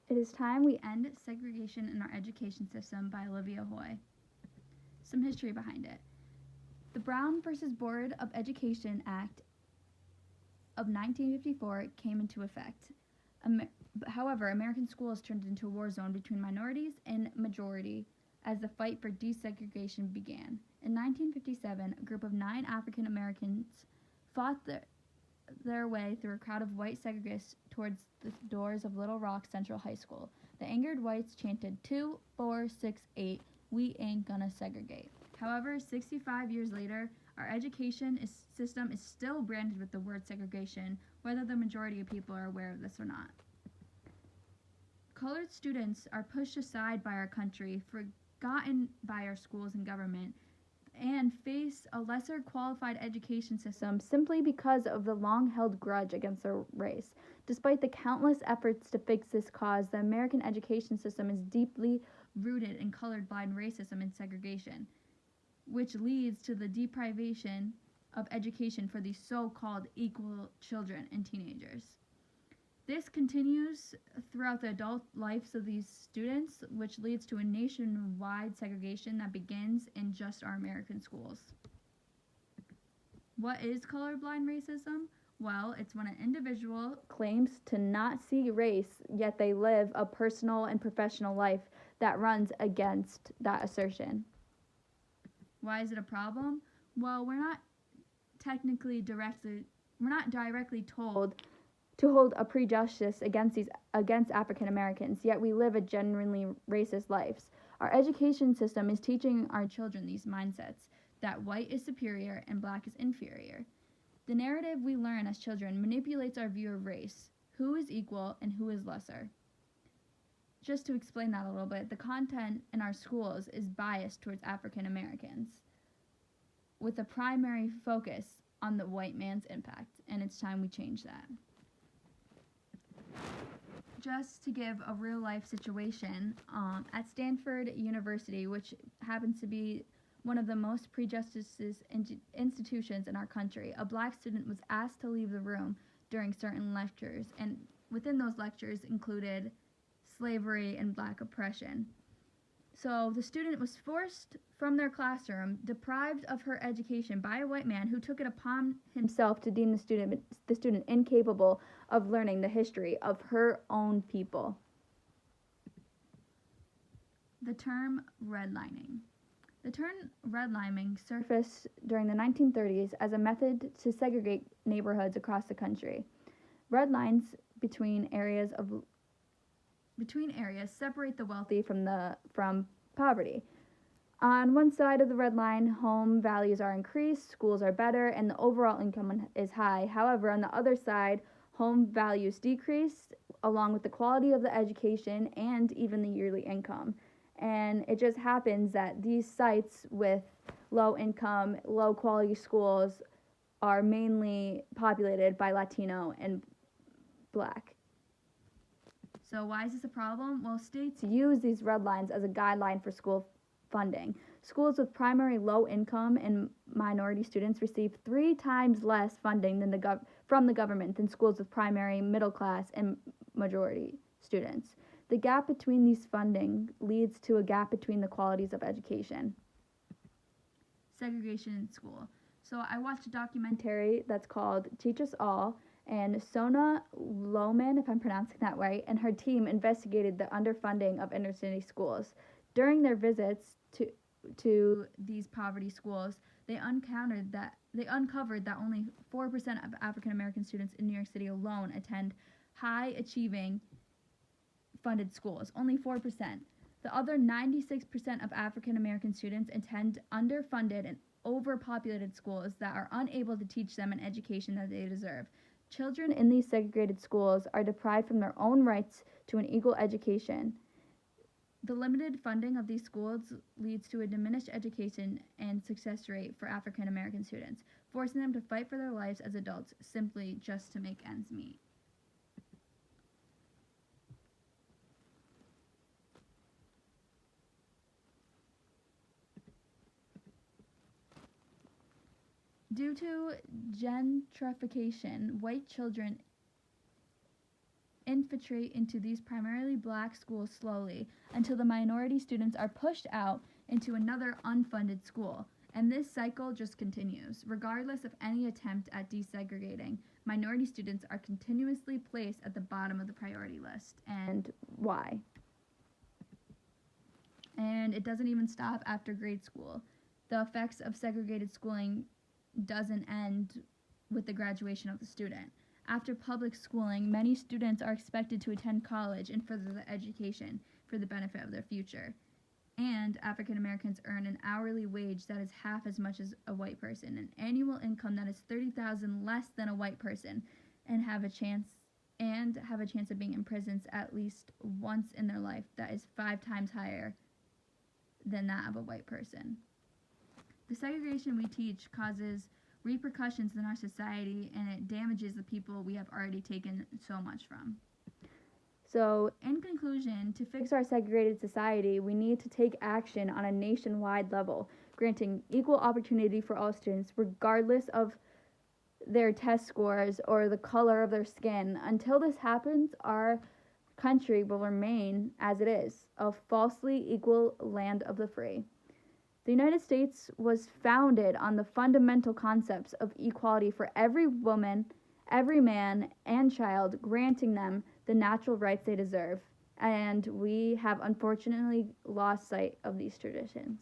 It is time we end segregation in our education system by Olivia Hoy. Some history behind it. The Brown versus Board of Education Act of 1954 came into effect. However, American schools turned into a war zone between minorities and majority as the fight for desegregation began. In 1957, a group of 9 African Americans fought their way through a crowd of white segregatists towards the doors of Little Rock Central High School. The angered whites chanted 2, 4, 6, 8, we ain't gonna segregate. However, 65 years later, our education system is still branded with the word segregation, whether the majority of people are aware of this or not. Colored students are pushed aside by our country, forgotten by our schools and government, and face a lesser qualified education system simply because of the long-held grudge against their race. Despite the countless efforts to fix this cause, the American education system is deeply rooted in colorblind racism and segregation, which leads to the deprivation of education for these so-called equal children and teenagers. This continues throughout the adult lives of these students, which leads to a nationwide segregation that begins in just our American schools. What is colorblind racism? Well, it's when an individual claims to not see race, yet they live a personal and professional life that runs against that assertion. Why is it a problem? Well, we're not directly told to hold a prejudice against African Americans, yet we live a genuinely racist lives. Our education system is teaching our children these mindsets that white is superior and black is inferior. The narrative we learn as children manipulates our view of race, who is equal and who is lesser. Just to explain that a little bit, the content in our schools is biased towards African Americans, with a primary focus on the white man's impact, and it's time we change that. Just to give a real life situation, at Stanford University, which happens to be one of the most prejudiced institutions in our country, a black student was asked to leave the room during certain lectures, and within those lectures included slavery and black oppression. So the student was forced from their classroom, deprived of her education by a white man who took it upon himself to deem the student incapable of learning the history of her own people. The term redlining. The term redlining surfaced during the 1930s as a method to segregate neighborhoods across the country. Red lines between areas separate the wealthy from poverty. On one side of the red line, home values are increased, schools are better, and the overall income is high. However, on the other side, home values decrease, along with the quality of the education and even the yearly income. And it just happens that these sites with low income, low quality schools are mainly populated by Latino and black. So why is this a problem? Well, states use these red lines as a guideline for school funding. Schools with primary low income and minority students receive 3 times less funding from the government than schools with primary, middle class, and majority students. The gap between these funding leads to a gap between the qualities of education. Segregation in school. So I watched a documentary that's called Teach Us All, and Sona Lohman, if I'm pronouncing that right, and her team investigated the underfunding of inner city schools. During their visits to these poverty schools, they uncovered that only 4% of African American students in New York City alone attend high achieving funded schools. Only 4%. The other 96% of African American students attend underfunded and overpopulated schools that are unable to teach them an education that they deserve. Children in these segregated schools are deprived from their own rights to an equal education. The limited funding of these schools leads to a diminished education and success rate for African American students, forcing them to fight for their lives as adults simply just to make ends meet. Due to gentrification, white children infiltrate into these primarily black schools slowly until the minority students are pushed out into another unfunded school. And this cycle just continues. Regardless of any attempt at desegregating, minority students are continuously placed at the bottom of the priority list. And why? And it doesn't even stop after grade school. The effects of segregated schooling doesn't end with the graduation of the student. After public schooling, many students are expected to attend college and further their education for the benefit of their future. And African Americans earn an hourly wage that is half as much as a white person, an annual income that is $30,000 less than a white person, and have a chance of being in prisons at least once in their life that is 5 times higher than that of a white person. The segregation we teach causes repercussions in our society, and it damages the people we have already taken so much from. So, in conclusion, to fix our segregated society, we need to take action on a nationwide level, granting equal opportunity for all students, regardless of their test scores or the color of their skin. Until this happens, our country will remain as it is, a falsely equal land of the free. The United States was founded on the fundamental concepts of equality for every woman, every man, and child, granting them the natural rights they deserve. And we have unfortunately lost sight of these traditions.